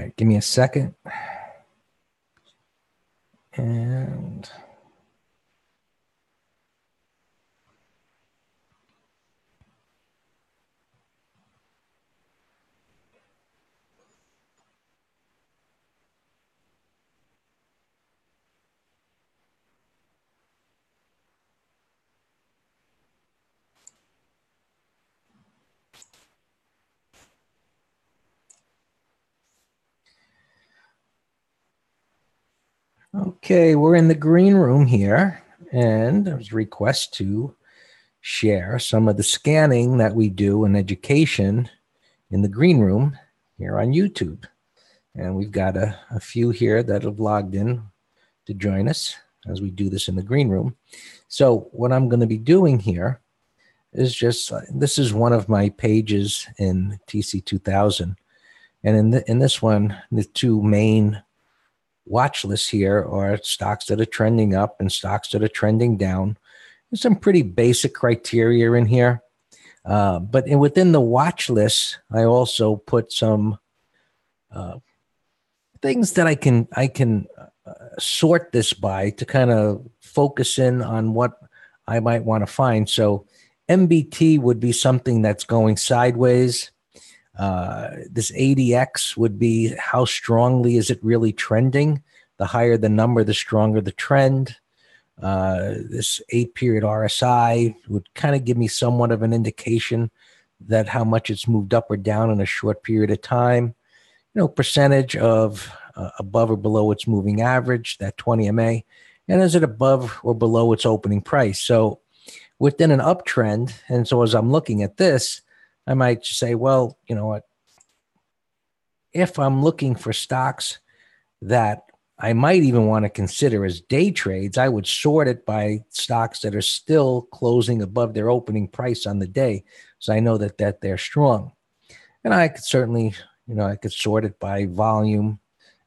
right, give me a second. And okay, we're in the green room here, and there's a request to share some of the scanning that we do in education in the green room here on YouTube. And we've got a few here that have logged in to join us as we do this in the green room. So what I'm going to be doing here is just, this is one of my pages in TC2000. And in this one, the two main watch lists here are stocks that are trending up and stocks that are trending down. There's some pretty basic criteria in here. But within the watch list, I also put some things that I can sort this by to kind of focus in on what I might want to find. So MBT would be something that's going sideways. This ADX would be how strongly is it really trending? The higher the number, the stronger the trend. This 8-period RSI would kind of give me somewhat of an indication that how much it's moved up or down in a short period of time. You know, percentage of above or below its moving average, that 20 MA, and is it above or below its opening price? So within an uptrend, and so as I'm looking at this, I might say, well, you know what? If I'm looking for stocks that I might even want to consider as day trades, I would sort it by stocks that are still closing above their opening price on the day. So I know that they're strong. And I could certainly, you know, I could sort it by volume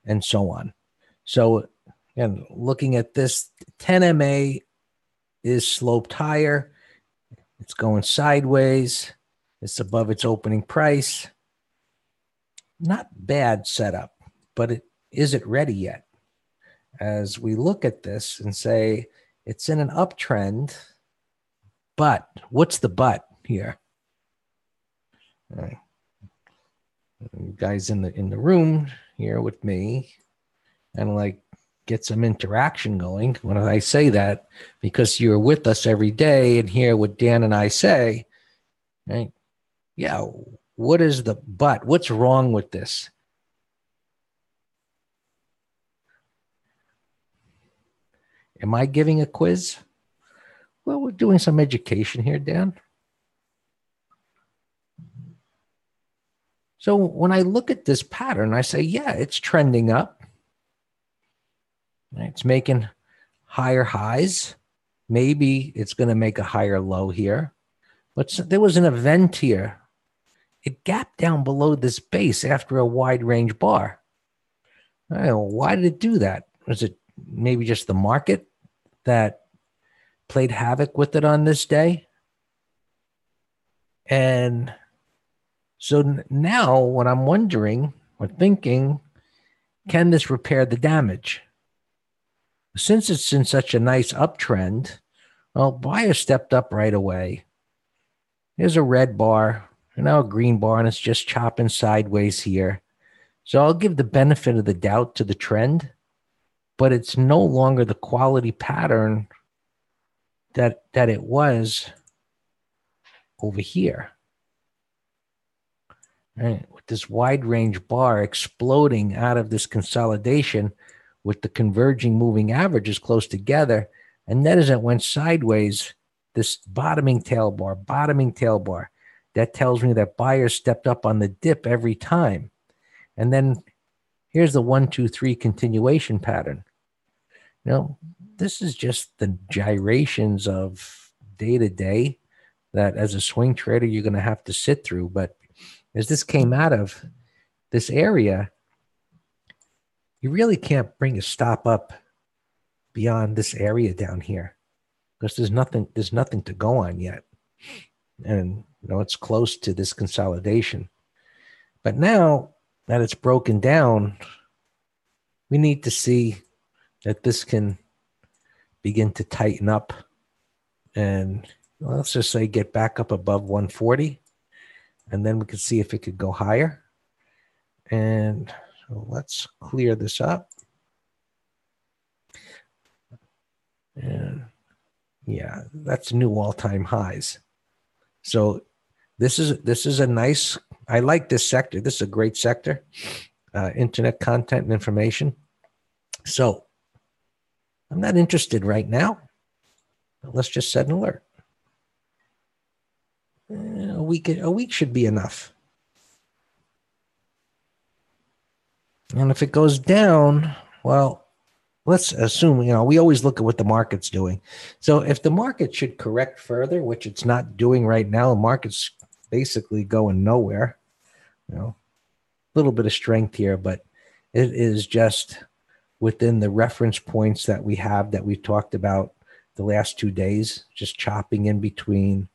and so on. So again, looking at this, 10 MA is sloped higher. It's going sideways. It's above its opening price. Not bad setup, but is it ready yet? As we look at this and say, it's in an uptrend, but what's the but here? All right. You guys in the room here with me, and like get some interaction going when I say that, because you're with us every day and hear what Dan and I say, right? Yeah, what is the but? What's wrong with this? Am I giving a quiz? Well, we're doing some education here, Dan. So when I look at this pattern, I say, yeah, it's trending up. It's making higher highs. Maybe it's going to make a higher low here. But there was an event here. It gapped down below this base after a wide range bar. I don't know, why did it do that? Was it maybe just the market that played havoc with it on this day? And so now what I'm wondering or thinking, can this repair the damage? Since it's in such a nice uptrend, well, buyer stepped up right away. Here's a red bar, and now a green bar, and it's just chopping sideways here. So I'll give the benefit of the doubt to the trend, but it's no longer the quality pattern that it was over here. Right, with this wide range bar exploding out of this consolidation with the converging moving averages close together. And then as it went sideways, this bottoming tail bar, that tells me that buyers stepped up on the dip every time. And then here's the 1, 2, 3 continuation pattern. You know, this is just the gyrations of day to day that as a swing trader, you're going to have to sit through. But as this came out of this area, you really can't bring a stop up beyond this area down here because there's nothing to go on yet. And, you know, it's close to this consolidation. But now that it's broken down, we need to see that this can begin to tighten up and let's just say get back up above 140, and then we can see if it could go higher. And so let's clear this up. And yeah, that's new all-time highs. So this is a nice, I like this sector. This is a great sector, internet content and information. So I'm not interested right now. But let's just set an alert. A week should be enough. And if it goes down, well, let's assume, we always look at what the market's doing. So if the market should correct further, which it's not doing right now, the market's basically going nowhere. A little bit of strength here, but it is just within the reference points that we have that we've talked about the last 2 days, just chopping in between.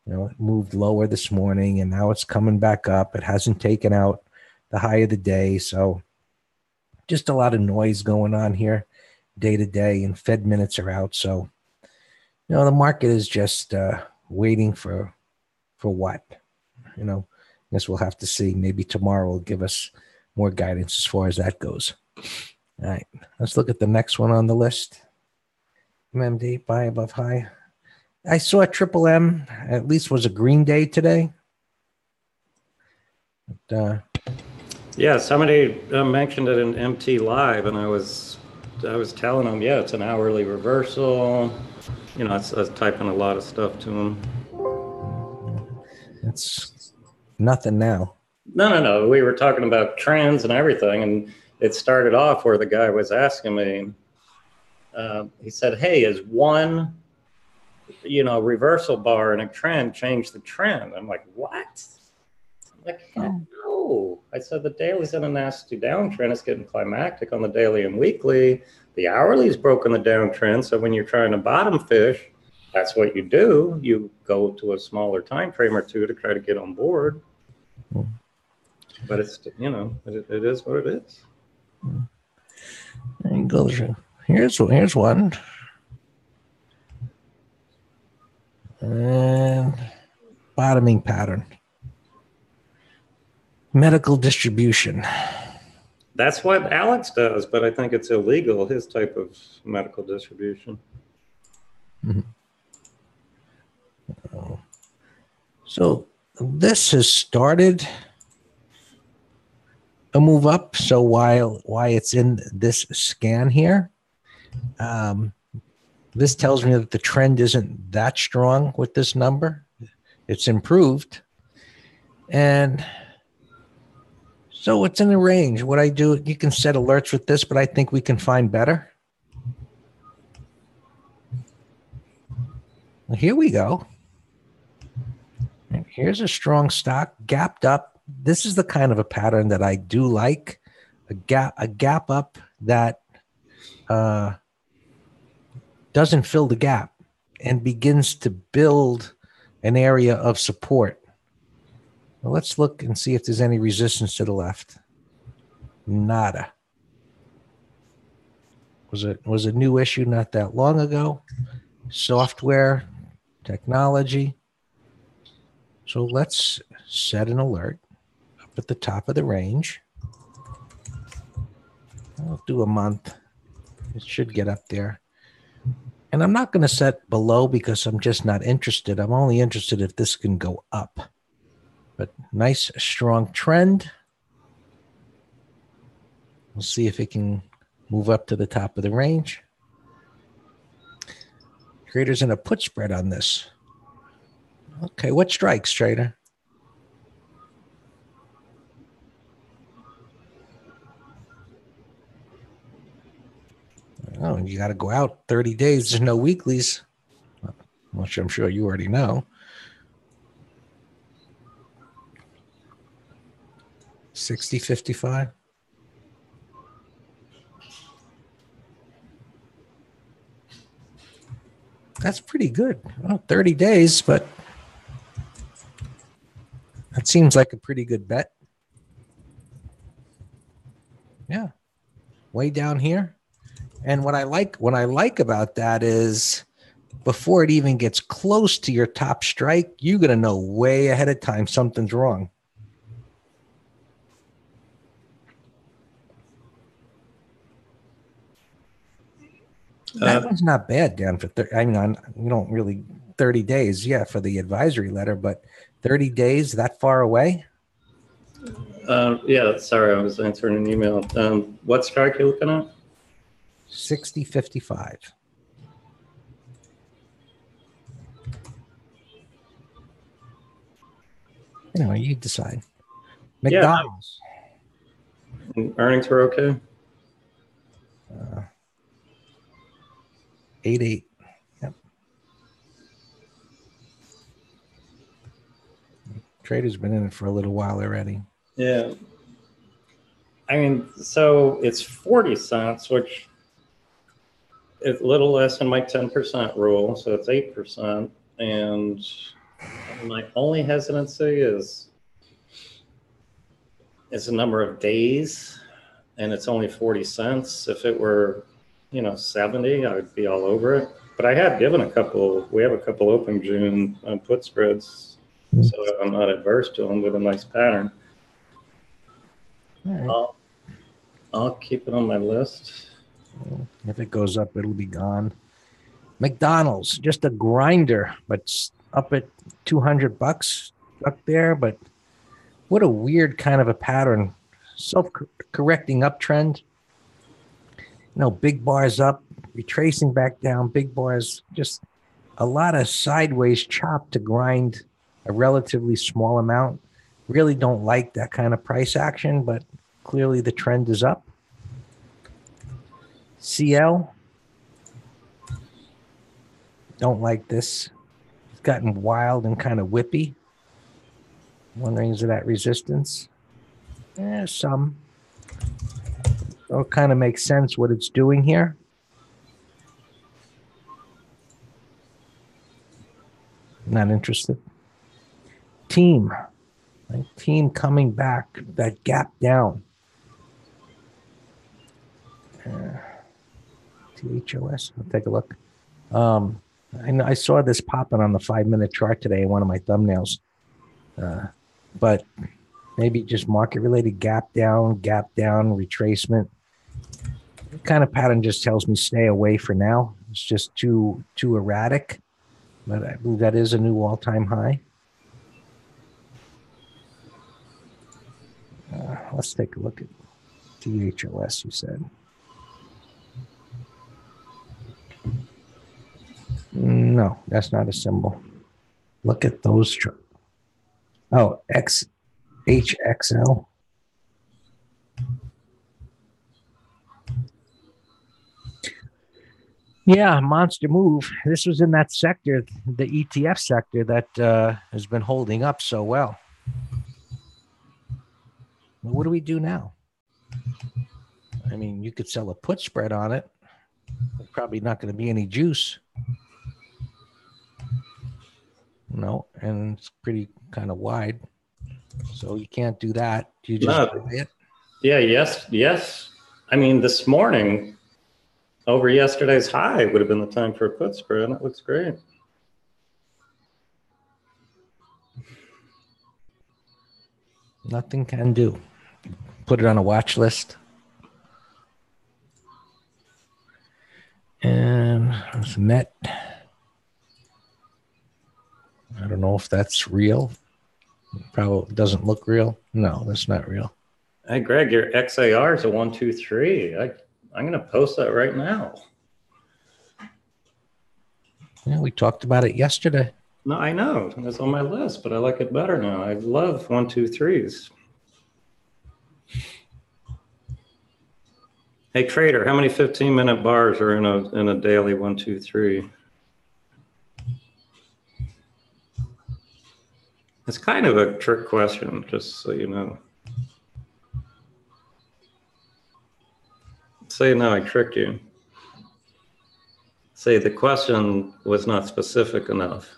It moved lower this morning and now it's coming back up. It hasn't taken out the high of the day. So just a lot of noise going on here day to day, and Fed minutes are out. So, the market is just waiting for what? I guess we'll have to see. Maybe tomorrow will give us more guidance as far as that goes. All right, let's look at the next one on the list. MMD, buy above high. I saw Triple M at least was a green day today. But, yeah, somebody mentioned it in MT Live, and I was telling them, yeah, it's an hourly reversal. I was typing a lot of stuff to them. It's nothing now. No. We were talking about trends and everything, and it started off where the guy was asking me. He said, "Hey, is one, reversal bar in a trend change the trend?" I'm like, "What?" No. I said the daily's in a nasty downtrend. It's getting climactic on the daily and weekly. The hourly's broken the downtrend. So when you're trying to bottom fish, that's what you do. You go to a smaller time frame or two to try to get on board. But it's, it is what it is. Here's one. And bottoming pattern. Medical distribution. That's what Alex does, but I think it's illegal, his type of medical distribution. Mm-hmm. So this has started a move up. So why it's in this scan here, this tells me that the trend isn't that strong with this number. It's improved. And so it's in a range. What I do, you can set alerts with this, but I think we can find better. Well, here we go. And here's a strong stock, gapped up. This is the kind of a pattern that I do like. A gap up that doesn't fill the gap and begins to build an area of support. Well, let's look and see if there's any resistance to the left. Nada. Was a new issue not that long ago. Software, technology. So let's set an alert up at the top of the range. I'll do a month. It should get up there. And I'm not going to set below because I'm just not interested. I'm only interested if this can go up. But nice, strong trend. We'll see if it can move up to the top of the range. Traders in a put spread on this. Okay, what strikes, trader? Oh, you got to go out 30 days. There's no weeklies, which I'm sure you already know. 60.55. That's pretty good. Well, 30 days, but that seems like a pretty good bet. Yeah. Way down here. And what I like about that is before it even gets close to your top strike, you're going to know way ahead of time something's wrong. That one's not bad, Dan. For you don't really 30 days, yeah, for the advisory letter, but 30 days that far away. Yeah, sorry, I was answering an email. What strike are you looking at? 60.55. Anyway, you decide. McDonald's. Yeah, earnings were okay. 8.8. Yep. Trader's been in it for a little while already. Yeah. I mean, so it's 40 cents, which is a little less than my 10% rule. So it's 8%. And my only hesitancy is the number of days, and it's only 40 cents. If it were, 70, I would be all over it. But I have given we have a couple open June put spreads, so I'm not adverse to them with a nice pattern. All right. I'll keep it on my list. If it goes up, it'll be gone. McDonald's, just a grinder, but up at $200 up there. But what a weird kind of a pattern. Self-correcting uptrend. Big bars up, retracing back down, big bars, just a lot of sideways chop to grind a relatively small amount. Really don't like that kind of price action, but clearly the trend is up. CL, don't like this. It's gotten wild and kind of whippy. Wondering, is it at resistance? Some. So it kind of makes sense what it's doing here. Not interested. Team. Team coming back. That gap down. THOS. I'll take a look. I saw this popping on the 5-minute chart today in one of my thumbnails. But maybe just market related gap down, retracement. The kind of pattern just tells me stay away for now. It's just too erratic. But I believe that is a new all-time high. Let's take a look at THOS, you said. No, that's not a symbol. Look at those. Oh, HXL. Yeah, monster move. This was in that sector, the ETF sector that has been holding up so well. What do we do now? I mean, you could sell a put spread on it. There's probably not going to be any juice. No, and it's pretty kind of wide. So you can't do that. Do you just buy it? Yeah, yes. I mean, this morning, over yesterday's high would have been the time for a put spread, and it looks great. Nothing can do. Put it on a watch list. And it's Met. I don't know if that's real. Probably doesn't look real. No, that's not real. Hey, Greg, your XAR is a 123. I'm going to post that right now. Yeah, we talked about it yesterday. No, I know. It's on my list, but I like it better now. I love 123s. Hey, trader, how many 15-minute bars are in a daily 123? It's kind of a trick question, just so you know. Say no, I tricked you. Say the question was not specific enough.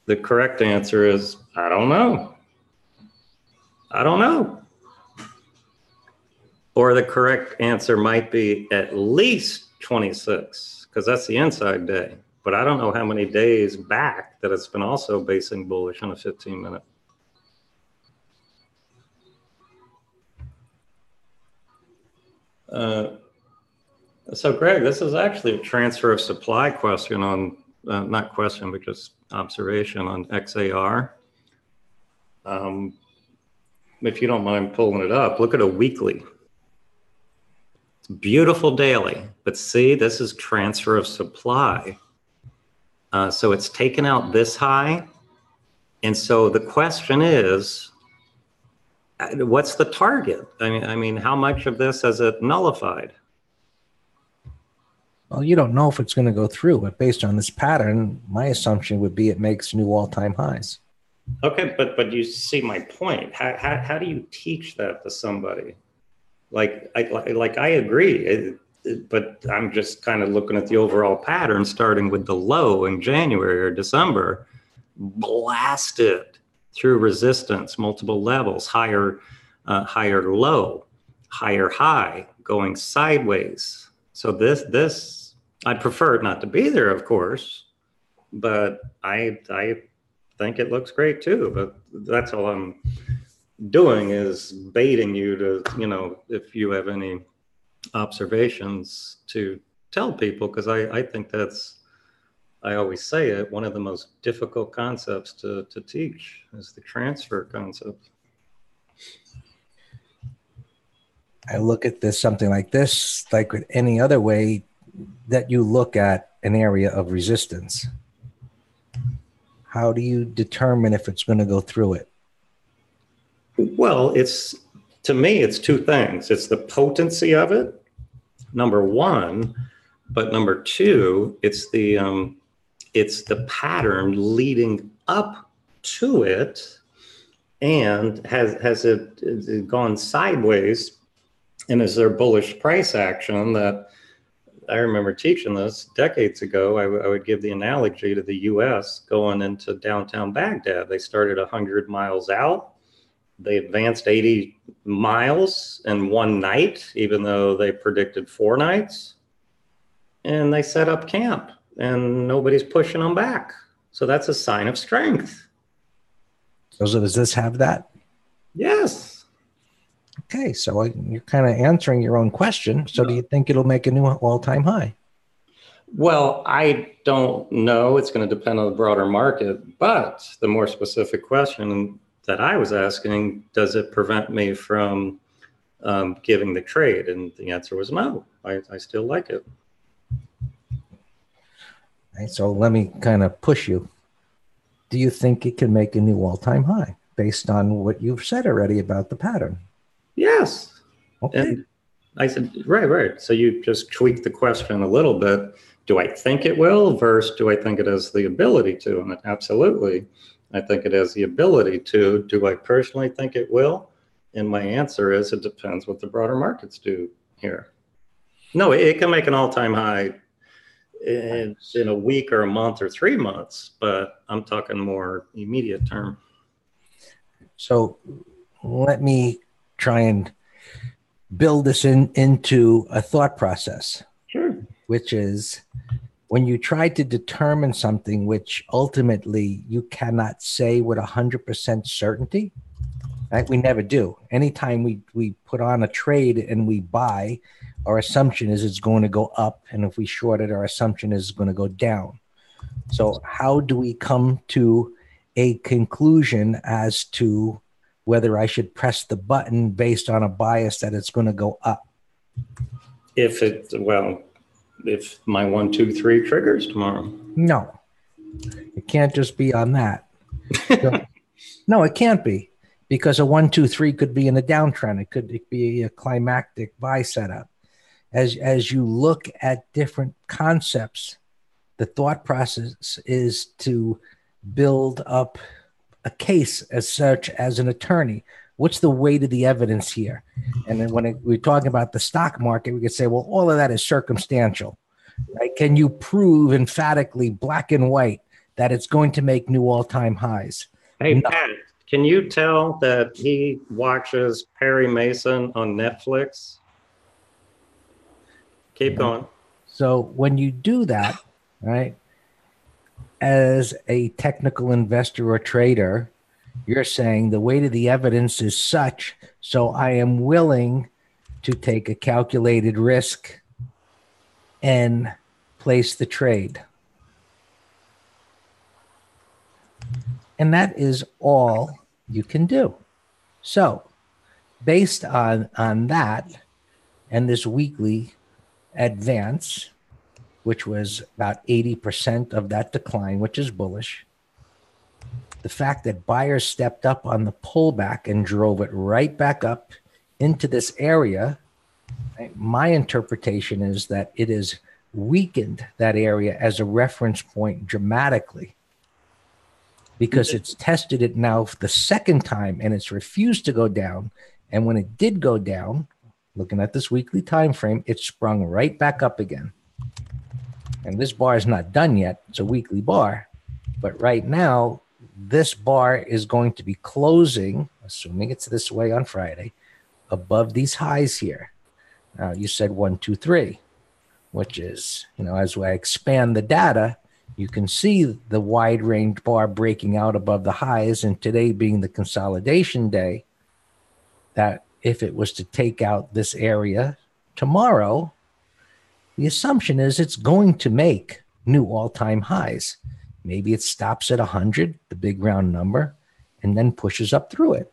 The correct answer is, I don't know. I don't know. Or the correct answer might be at least 26, because that's the inside day. But I don't know how many days back that it's been also basing bullish on a 15-minute. So Greg, this is actually a transfer of supply question on, not question, but just observation on XAR. If you don't mind pulling it up, look at a weekly. It's beautiful daily, but see, this is transfer of supply. So it's taken out this high. And so the question is, what's the target? I mean, how much of this has it nullified? Well, you don't know if it's going to go through, but based on this pattern, my assumption would be it makes new all-time highs. Okay, but you see my point. How do you teach that to somebody? Like I agree, but I'm just kind of looking at the overall pattern, starting with the low in January or December, blasted through resistance, multiple levels, higher low, higher high, going sideways. So this I'd prefer it not to be there, of course, but I think it looks great too. But that's all I'm doing, is baiting you to, if you have any observations to tell people, because I think that's, I always say it, one of the most difficult concepts to teach is the transfer concept. I look at this, something like this, like with any other way that you look at an area of resistance. How do you determine if it's going to go through it? Well, to me, it's two things. It's the potency of it, number one, but number two, it's the pattern leading up to it, and has it gone sideways, and is there bullish price action? That I remember teaching this decades ago. I would give the analogy to the U.S. going into downtown Baghdad. They started 100 miles out. They advanced 80 miles in one night, even though they predicted 4 nights. And they set up camp, and nobody's pushing them back. So that's a sign of strength. So does this have that? Yes. Okay, so you're kind of answering your own question. So do you think it'll make a new all-time high? Well, I don't know. It's going to depend on the broader market. But the more specific question that I was asking, does it prevent me from giving the trade? And the answer was no. I still like it. Right, so let me kind of push you. Do you think it can make a new all-time high based on what you've said already about the pattern? Yes. Okay. And I said, right. So you just tweak the question a little bit. Do I think it will versus do I think it has the ability to? And absolutely, I think it has the ability to. Do I personally think it will? And my answer is it depends what the broader markets do here. No, it can make an all-time high in a week or a month or 3 months, but I'm talking more immediate term. So let me try and build this into a thought process. Sure. Which is, when you try to determine something which ultimately you cannot say with 100% certainty, right? We never do. Anytime we put on a trade and we buy, our assumption is it's going to go up. And if we short it, our assumption is it's going to go down. So how do we come to a conclusion as to whether I should press the button based on a bias that it's going to go up? If my 1, 2, 3 triggers tomorrow. No, it can't just be on that. No, it can't be, because a 1, 2, 3 could be in a downtrend. It could be a climactic buy setup. As you look at different concepts, the thought process is to build up a case as such as an attorney. What's the weight of the evidence here? And then when we're talking about the stock market, we could say, well, all of that is circumstantial, right? Can you prove emphatically, black and white, that it's going to make new all-time highs? Hey, No. Pat, can you tell that he watches Perry Mason on Netflix? Keep going. So when you do that, right, as a technical investor or trader, you're saying the weight of the evidence is such, so I am willing to take a calculated risk and place the trade. And that is all you can do. So based on that and this weekly advance, which was about 80% of that decline, which is bullish, the fact that buyers stepped up on the pullback and drove it right back up into this area, right, my interpretation is that it has weakened that area as a reference point dramatically, because it's tested it now for the second time and it's refused to go down. And when it did go down, looking at this weekly time frame, it sprung right back up again. And this bar is not done yet. It's a weekly bar. But right now, this bar is going to be closing, assuming it's this way on Friday, above these highs here. Now, you said 1, 2, 3, which is, as I expand the data, you can see the wide range bar breaking out above the highs. And today being the consolidation day, that if it was to take out this area tomorrow, the assumption is it's going to make new all-time highs. Maybe it stops at 100, the big round number, and then pushes up through it.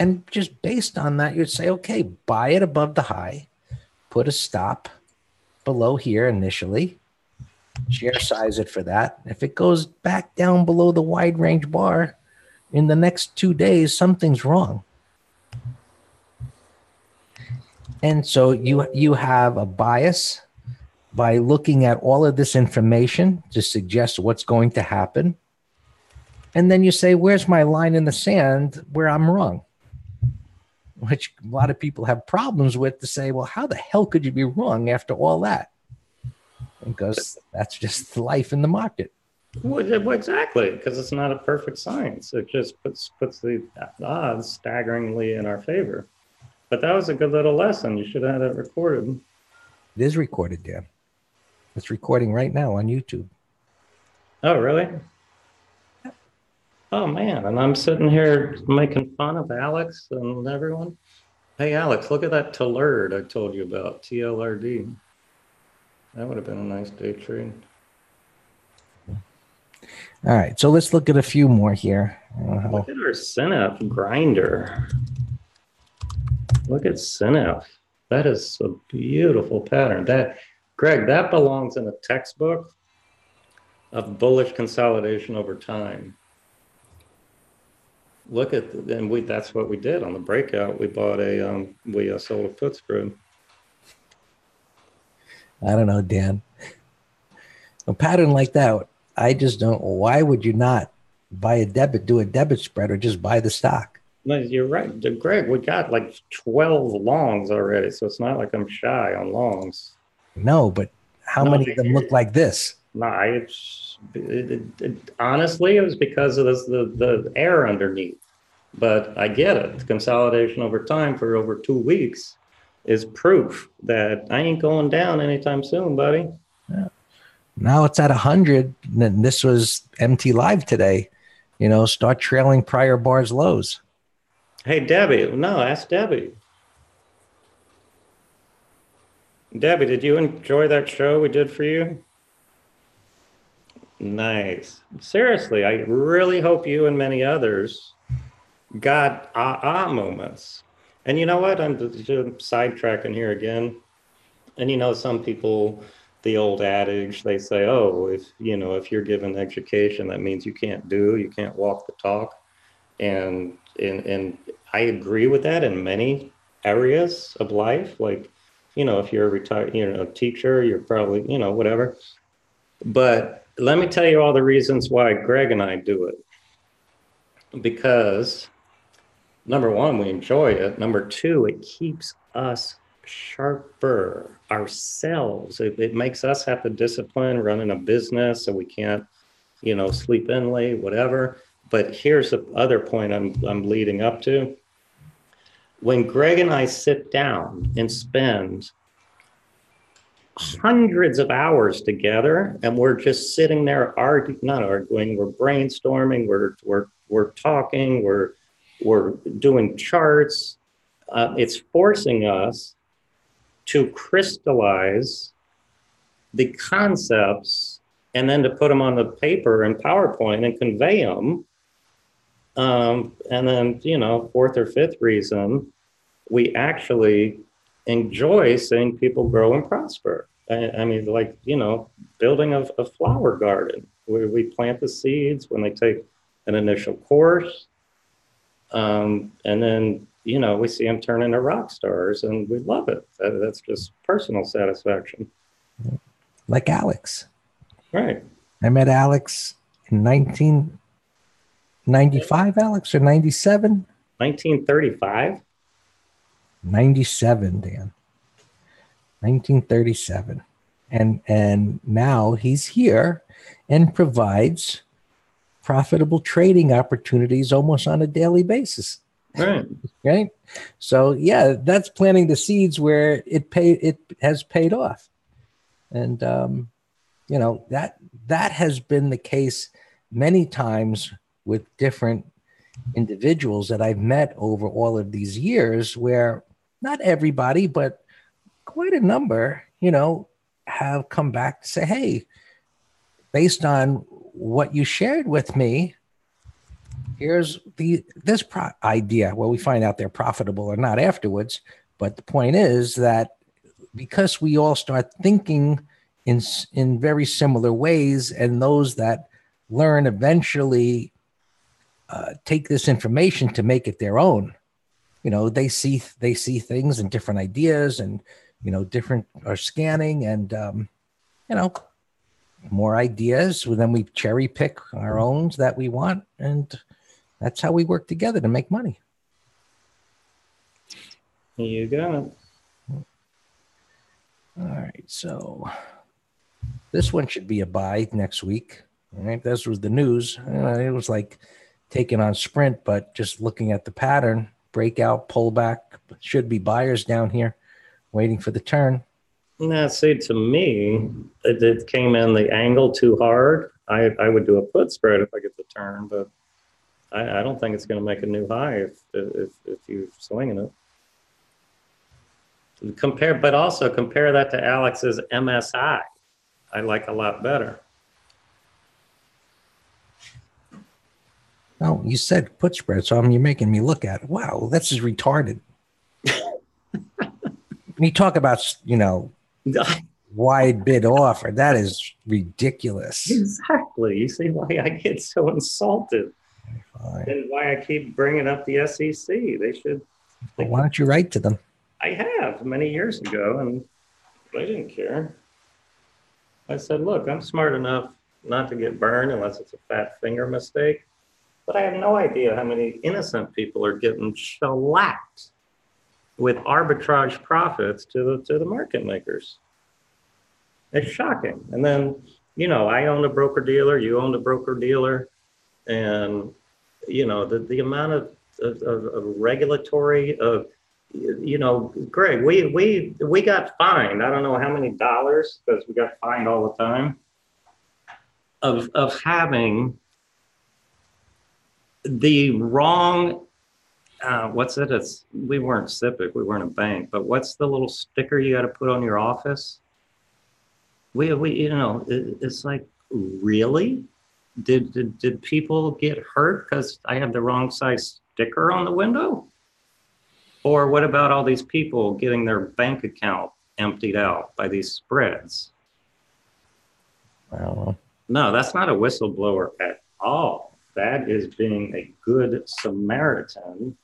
And just based on that, you'd say, okay, buy it above the high, put a stop below here initially, share size it for that. If it goes back down below the wide range bar in the next 2 days, something's wrong. And so you have a bias by looking at all of this information to suggest what's going to happen. And then you say, where's my line in the sand where I'm wrong? Which a lot of people have problems with, to say, well, how the hell could you be wrong after all that? Because that's just life in the market. Well, exactly, because it's not a perfect science. It just puts the odds staggeringly in our favor. But that was a good little lesson. You should have had it recorded. It is recorded, Dan. It's recording right now on YouTube. Oh, really? Oh, man. And I'm sitting here making fun of Alex and everyone. Hey, Alex, look at that TLRD I told you about, TLRD. That would have been a nice day trade. All right, so let's look at a few more here. Look at our SYNF grinder. Look at SYNF. That is a beautiful pattern. Greg, that belongs in a textbook of bullish consolidation over time. Look at, and that's what we did on the breakout. We bought we sold a put spread. I don't know, Dan. A pattern like that, I just don't. Why would you not do a debit spread, or just buy the stock? No, you're right, Greg. We got like 12 longs already, so it's not like I'm shy on longs. No, but how many of them look like this? No, honestly, it was because of the air underneath. But I get it. The consolidation over time for over 2 weeks is proof that I ain't going down anytime soon, buddy. Yeah. Now it's at 100, and this was MT Live today. Start trailing prior bars lows. Hey, Debbie. No, ask Debbie. Debbie, did you enjoy that show we did for you? Nice. Seriously, I really hope you and many others got moments. And you know what? I'm sidetracking here again. And some people, the old adage, they say, oh, if you're given education, that means you can't walk the talk. And I agree with that in many areas of life. Like, if you're a retired, a teacher, you're probably, whatever. But let me tell you all the reasons why Greg and I do it. Because number one, we enjoy it. Number two, it keeps us sharper ourselves. It makes us have the discipline running a business, so we can't, sleep in late, whatever. But here's the other point I'm leading up to. when Greg and I sit down and spend hundreds of hours together, and we're just sitting there not arguing, we're brainstorming, we're talking, we're doing charts. It's forcing us to crystallize the concepts and then to put them on the paper and PowerPoint and convey them. And then, fourth or fifth reason, we actually enjoy seeing people grow and prosper. I mean, like, building a flower garden where we plant the seeds when they take an initial course. And then, we see them turn into rock stars and we love it. That's just personal satisfaction. Like Alex. Right. I met Alex in 1995, Alex, or 97? 1935? 97, Dan. 1937. And now he's here and provides profitable trading opportunities almost on a daily basis. Right. Right. So yeah, that's planting the seeds where it has paid off. And that has been the case many times with different individuals that I've met over all of these years, where not everybody, but quite a number, have come back to say, hey, based on what you shared with me, here's this idea. Well, we find out they're profitable or not afterwards. But the point is that because we all start thinking in very similar ways, and those that learn eventually take this information to make it their own. They see things and different ideas, and different are scanning, and more ideas. Well, then we cherry pick our own that we want, and that's how we work together to make money. You got it. All right, so this one should be a buy next week. All right, this was the news. It was like taking on Sprint, but just looking at the pattern, breakout, pullback, should be buyers down here waiting for the turn. Now, see, to me, it came in the angle too hard. I would do a put spread if I get the turn, but I don't think it's going to make a new high if you're swinging it. But also compare that to Alex's MSI. I like a lot better. Oh, you said put spread, so you're making me look at it. Wow, this is retarded. When you talk about, wide bid offer, that is ridiculous. Exactly. You see why I get so insulted. Fine. And why I keep bringing up the SEC. They should. Well, why don't you write to them? I have many years ago, and they didn't care. I said, look, I'm smart enough not to get burned unless it's a fat finger mistake. But I have no idea how many innocent people are getting shellacked with arbitrage profits to the market makers. It's shocking. And then, I own a broker dealer, you own a broker dealer, and the amount of regulatory Greg, we got fined. I don't know how many dollars, because we got fined all the time of having the wrong. We weren't SIPC, we weren't a bank, but what's the little sticker you got to put on your office? It's like, really? Did people get hurt because I had the wrong size sticker on the window? Or what about all these people getting their bank account emptied out by these spreads? I don't know. No, that's not a whistleblower at all. That is being a good Samaritan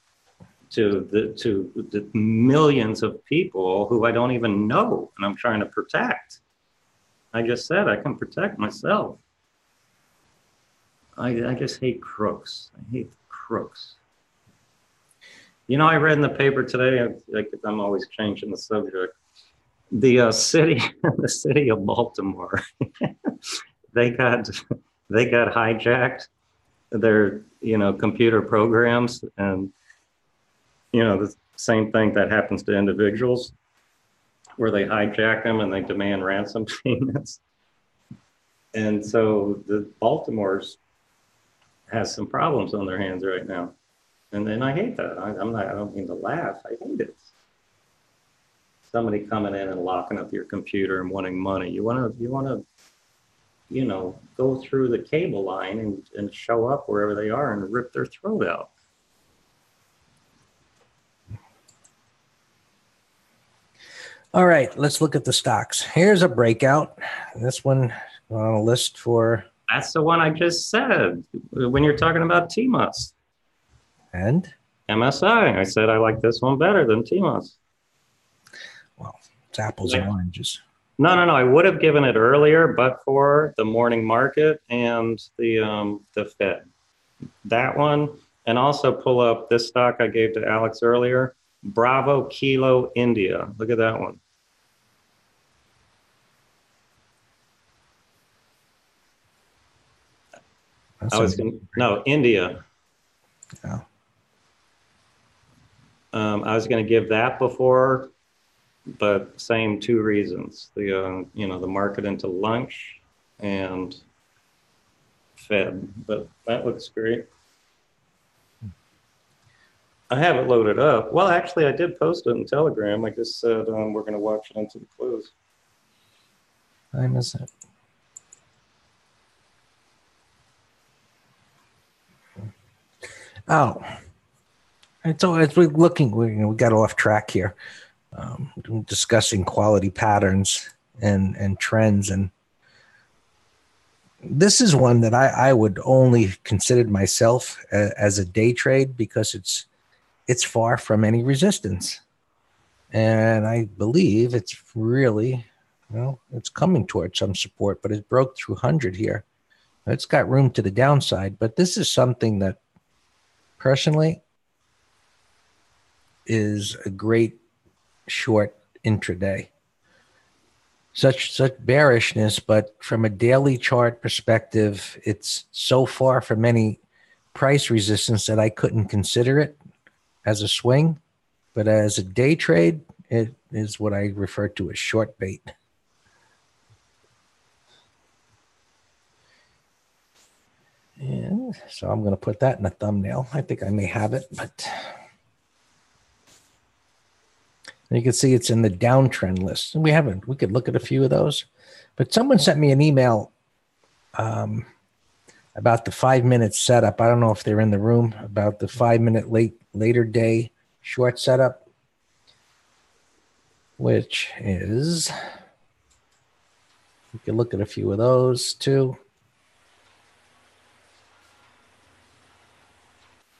to the millions of people who I don't even know and I'm trying to protect. I just said I can protect myself. I just hate crooks. I hate crooks. I read in the paper today, I'm always changing the subject. The city of Baltimore, they got hijacked, their computer programs, and Same thing that happens to individuals where they hijack them and they demand ransom payments. And so the Baltimore's has some problems on their hands right now. And then I hate that. I don't mean to laugh. I hate it. Somebody coming in and locking up your computer and wanting money. You want to, you know, go through the cable line and show up wherever they are and rip their throat out. All right, let's look at the stocks. Here's a breakout. This one on a list for... That's the one I just said when you're talking about TMUS. And? MSI. I said I like this one better than TMUS. Well, it's apples and oranges. No. I would have given it earlier, but for the morning market and the Fed. That one, and also pull up this stock I gave to Alex earlier, Bravo Kilo India. Look at that one. India. Yeah. I was going to give that before, but same two reasons. The the market into lunch and Fed, but that looks great. I have it loaded up. Well, actually, I did post it in Telegram. I just said we're going to watch it until the close. I miss it. Oh, and so as we're looking, we got off track here, discussing quality patterns and trends, and this is one that I would only consider myself as a day trade because it's far from any resistance, and I believe it's really, it's coming towards some support, but it broke through 100 here. It's got room to the downside, but this is something that personally is a great short intraday. Such bearishness, but from a daily chart perspective, it's so far from any price resistance that I couldn't consider it as a swing. But as a day trade, it is what I refer to as short bait. And so I'm going to put that in a thumbnail. I think I may have it, but you can see it's in the downtrend list. And we could look at a few of those, but someone sent me an email about the 5-minute setup. I don't know if they're in the room, about the 5-minute later day short setup, which is, we can look at a few of those too.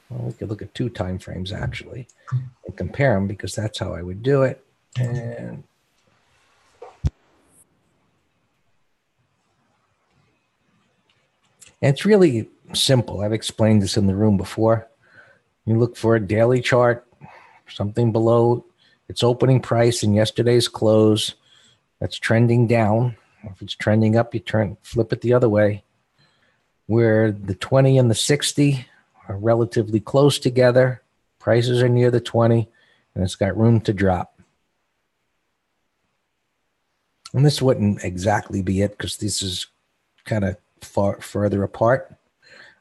Well, we could look at 2 time frames actually and compare them, because that's how I would do it. And it's really simple. I've explained this in the room before. You look for a daily chart, something below its opening price and yesterday's close that's trending down. If it's trending up, you flip it the other way, where the 20 and the 60 are relatively close together. Prices are near the 20, and it's got room to drop. And this wouldn't exactly be it, because this is kind of further apart.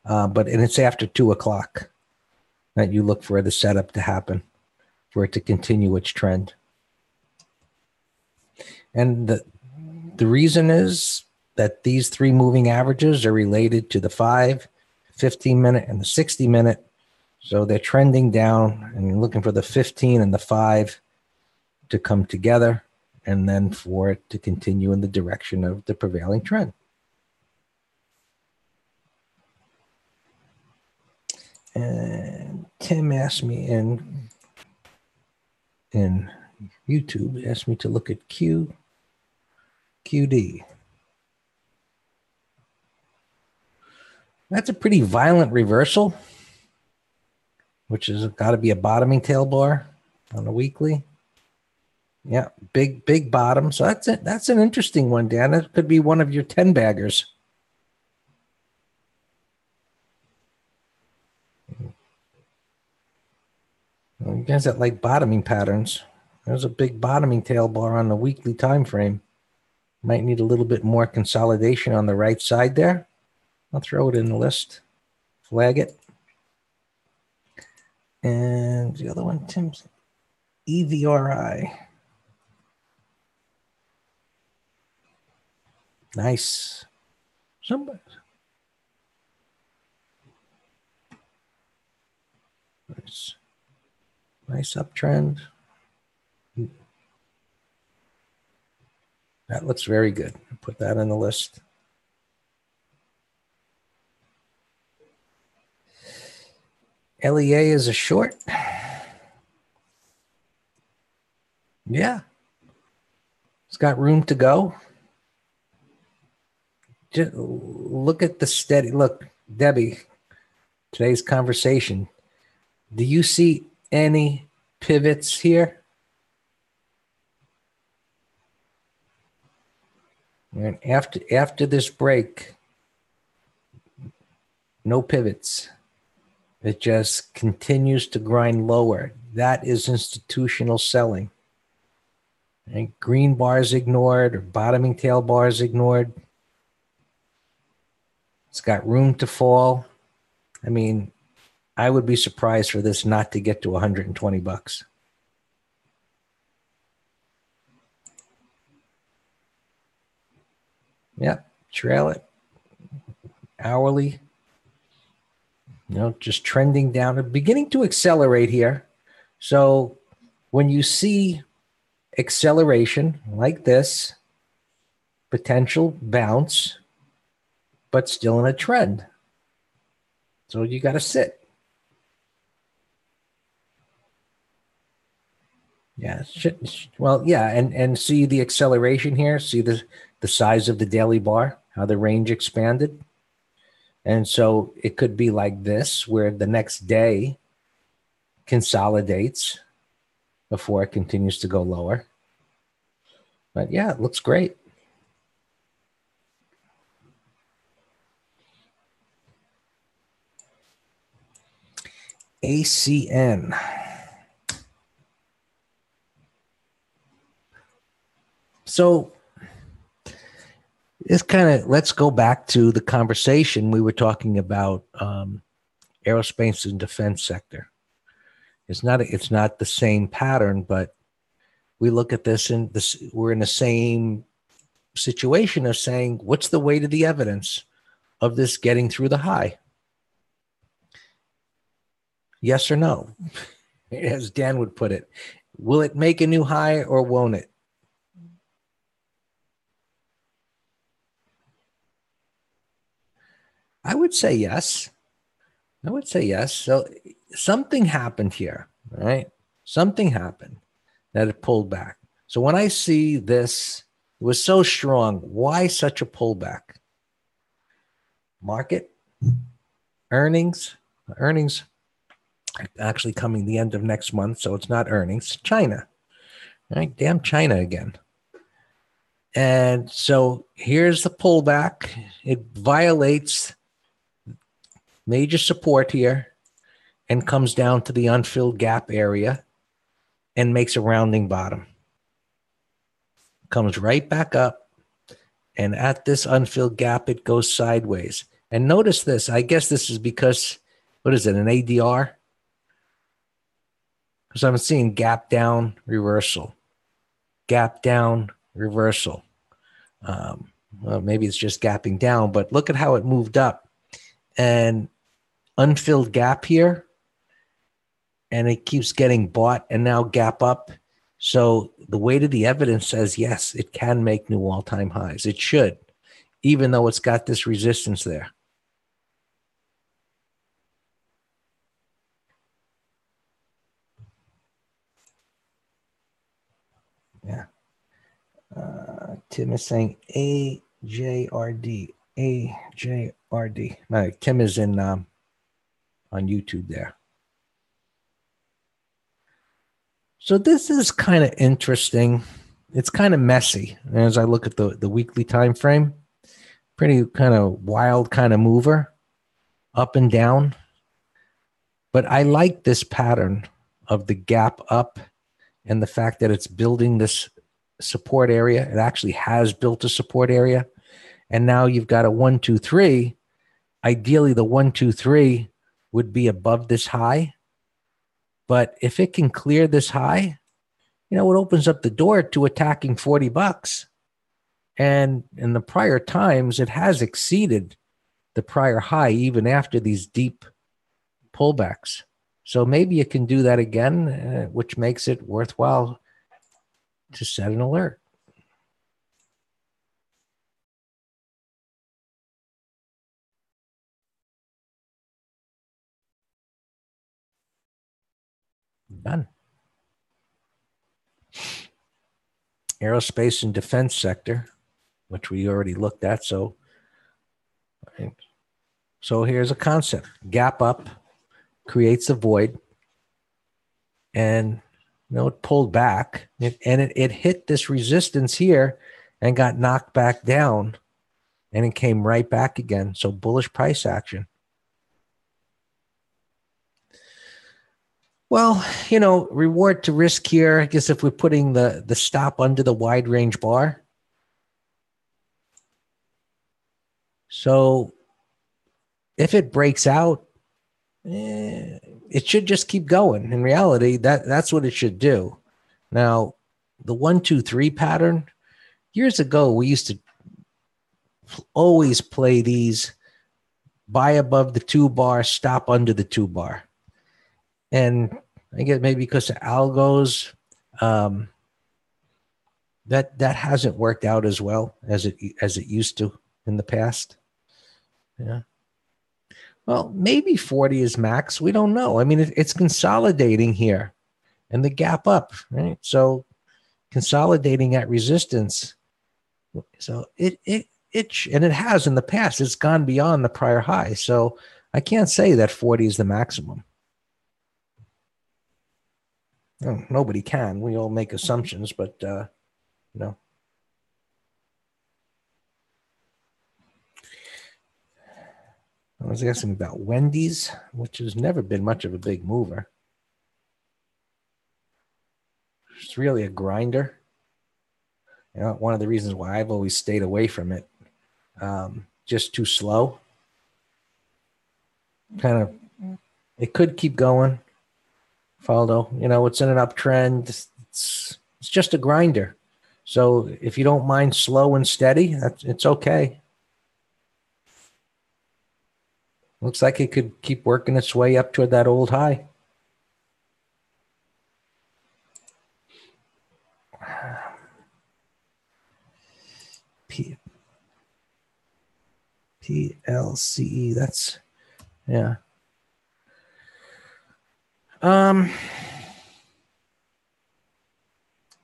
And it's after 2 o'clock that you look for the setup to happen, for it to continue its trend. And the reason is that these 3 moving averages are related to the 5, 15-minute, and the 60-minute. So they're trending down, and you're looking for the 15 and the 5 to come together, and then for it to continue in the direction of the prevailing trend. And Tim asked me in YouTube, asked me to look at QD. That's a pretty violent reversal, which has got to be a bottoming tail bar on a weekly. Yeah, big bottom. So that's it. That's an interesting one, Dan. It could be one of your 10 baggers. guys that like bottoming patterns, there's a big bottoming tail bar on the weekly time frame. Might need a little bit more consolidation on the right side there. I'll throw it in the list, flag it. And the other one, Tim's EVRI. Nice. Somebody. Nice uptrend. That looks very good. Put that on the list. LEA is a short. Yeah. It's got room to go. Just look at the steady. Look, Debbie, today's conversation. Do you see any pivots here? And after this break, no pivots. It just continues to grind lower. That is institutional selling. And green bars ignored or bottoming tail bars ignored. It's got room to fall. I mean, I would be surprised for this not to get to 120 bucks. Yep, trail it. Hourly. You know, just trending down and beginning to accelerate here. So when you see acceleration like this, potential bounce, but still in a trend. So you got to sit. Yeah. Well, yeah. And see the acceleration here. See the size of the daily bar, how the range expanded. And so it could be like this, where the next day consolidates before it continues to go lower. But yeah, it looks great. ACN. So this kind of, let's go back to the conversation we were talking about aerospace and defense sector. It's not the same pattern, but we look at this and we're in the same situation of saying, what's the weight of the evidence of this getting through the high? Yes or no? As Dan would put it, will it make a new high or won't it? I would say yes. I would say yes. So something happened here, right? Something happened that it pulled back. So when I see this, it was so strong. Why such a pullback? Market, earnings actually coming the end of next month, so it's not earnings. China, right? Damn China again. And so here's the pullback. It violates major support here and comes down to the unfilled gap area and makes a rounding bottom. Comes right back up, and at this unfilled gap, it goes sideways. And notice this. I guess this is because, what is it, an ADR? Because I'm seeing gap down, reversal. Gap down, reversal. Well, maybe it's just gapping down, but look at how it moved up. And unfilled gap here, and it keeps getting bought and now gap up. So the weight of the evidence says, yes, it can make new all-time highs. It should, even though it's got this resistance there. Yeah. Tim is saying AJRD. AJRD. No, Tim is in on YouTube there. So this is kind of interesting. It's kind of messy as I look at the weekly time frame. Pretty kind of wild kind of mover, up and down. But I like this pattern of the gap up and the fact that it's building this support area. It actually has built a support area. And now you've got a 1, 2, 3. Ideally, the 1, 2, 3 would be above this high. But if it can clear this high, it opens up the door to attacking 40 bucks. And in the prior times, it has exceeded the prior high, even after these deep pullbacks. So maybe you can do that again, which makes it worthwhile to set an alert. Done. Aerospace and defense sector, which we already looked at. So here's a concept. Gap up creates a void, and it pulled back, and it hit this resistance here and got knocked back down, and it came right back again. So bullish price action. Well, reward to risk here. I guess if we're putting the stop under the wide range bar. So if it breaks out, it should just keep going. In reality, that's what it should do. Now, the 1, 2, 3 pattern, years ago, we used to always play these buy above the 2 bar, stop under the 2 bar. And I guess maybe because of algos, that hasn't worked out as well as it used to in the past. Yeah. Well, maybe 40 is max. We don't know. I mean, it's consolidating here, and the gap up, right? So consolidating at resistance. So and it has in the past. It's gone beyond the prior high. So I can't say that 40 is the maximum. Nobody can. We all make assumptions, but I was asking about Wendy's, which has never been much of a big mover. It's really a grinder. One of the reasons why I've always stayed away from it. Just too slow. It could keep going. Faldo, it's in an uptrend. It's just a grinder. So if you don't mind slow and steady, it's okay. Looks like it could keep working its way up toward that old high. PLCE, that's, yeah.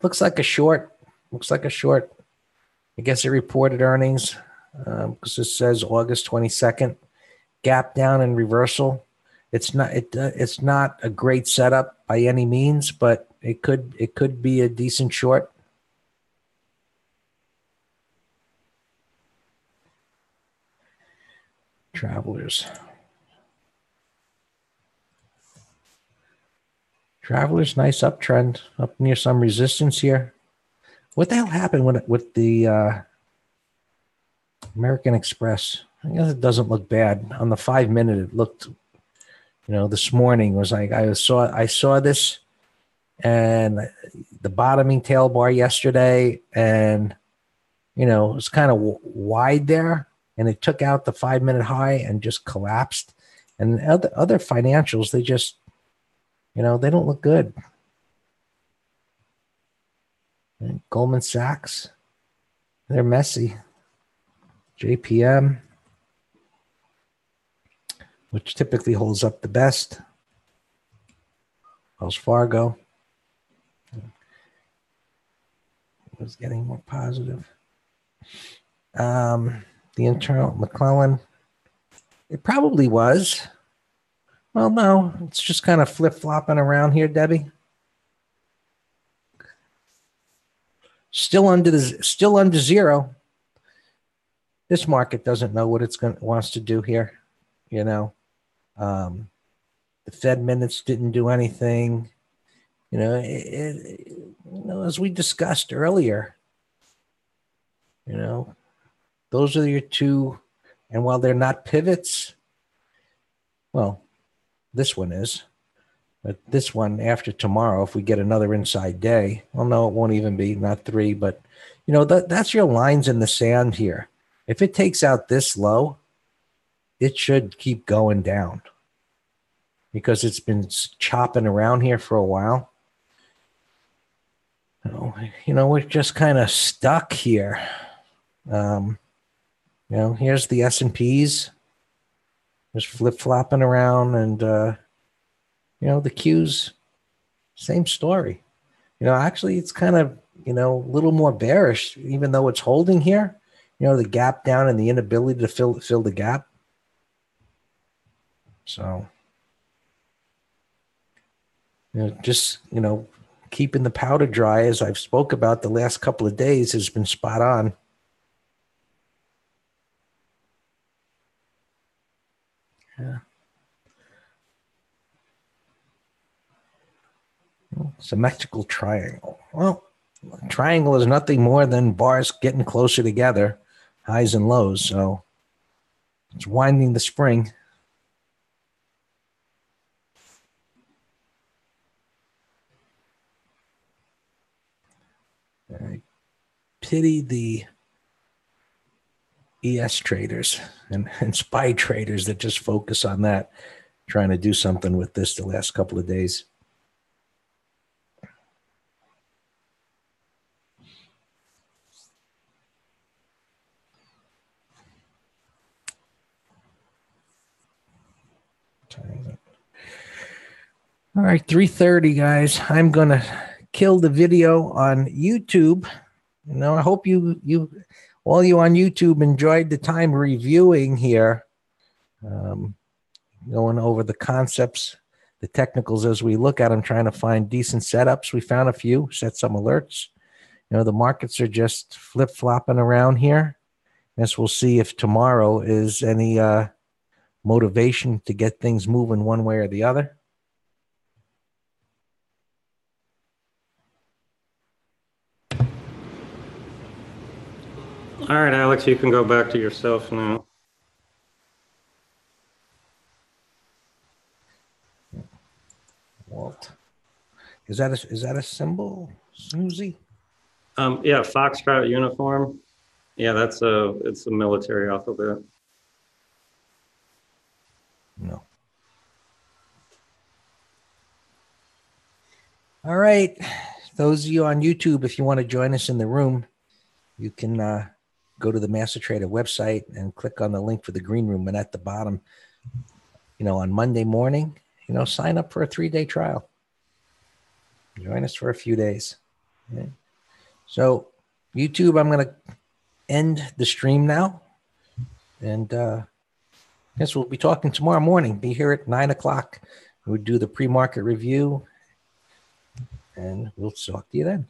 Looks like a short. I guess it reported earnings because it says August 22nd. Gap down and reversal. It's not a great setup by any means, but it could be a decent short. Travelers, nice uptrend up near some resistance here. What the hell happened with the American Express? I guess it doesn't look bad. On the 5-minute, it looked, this morning was like I saw this and the bottoming tail bar yesterday, and it was kind of wide there, and it took out the 5-minute high and just collapsed. And other financials, they just, they don't look good. And Goldman Sachs, they're messy. JPM, which typically holds up the best. Wells Fargo was getting more positive. The internal McClellan, it probably was. Well, no, it's just kind of flip-flopping around here, Debbie. Still under zero. This market doesn't know what wants to do here. The Fed minutes didn't do anything. As we discussed earlier, those are your two. And while they're not pivots, well, this one is. But this one, after tomorrow, if we get another inside day, well, no, it won't even be, not 3. But, that's your lines in the sand here. If it takes out this low, it should keep going down because it's been chopping around here for a while. We're just kind of stuck here. Here's the S&Ps just flip-flopping around, and the Qs, same story. Actually it's kind of, a little more bearish, even though it's holding here, the gap down and the inability to fill the gap. So, just, keeping the powder dry, as I've spoke about the last couple of days, has been spot on. Yeah. Symmetrical triangle. Well, triangle is nothing more than bars getting closer together, highs and lows. So it's winding the spring. I pity the ES traders and SPY traders that just focus on that, trying to do something with this the last couple of days. All right, 3:30, guys. I'm going to kill the video on YouTube. I hope all you on YouTube enjoyed the time reviewing here, going over the concepts, the technicals as we look at them, trying to find decent setups. We found a few, set some alerts. The markets are just flip-flopping around here. Guess we'll see if tomorrow is any motivation to get things moving one way or the other. All right, Alex, you can go back to yourself now. Walt. Is that a symbol, Snoozy? Yeah, Foxtrot uniform. Yeah, it's a military alphabet. No. All right. Those of you on YouTube, if you want to join us in the room, you can go to the Master Trader website and click on the link for the green room. And at the bottom, on Monday morning, sign up for a 3-day trial. Join us for a few days. Okay. So YouTube, I'm going to end the stream now. And I guess we'll be talking tomorrow morning. Be here at 9 o'clock. We'll do the pre-market review. And we'll talk to you then.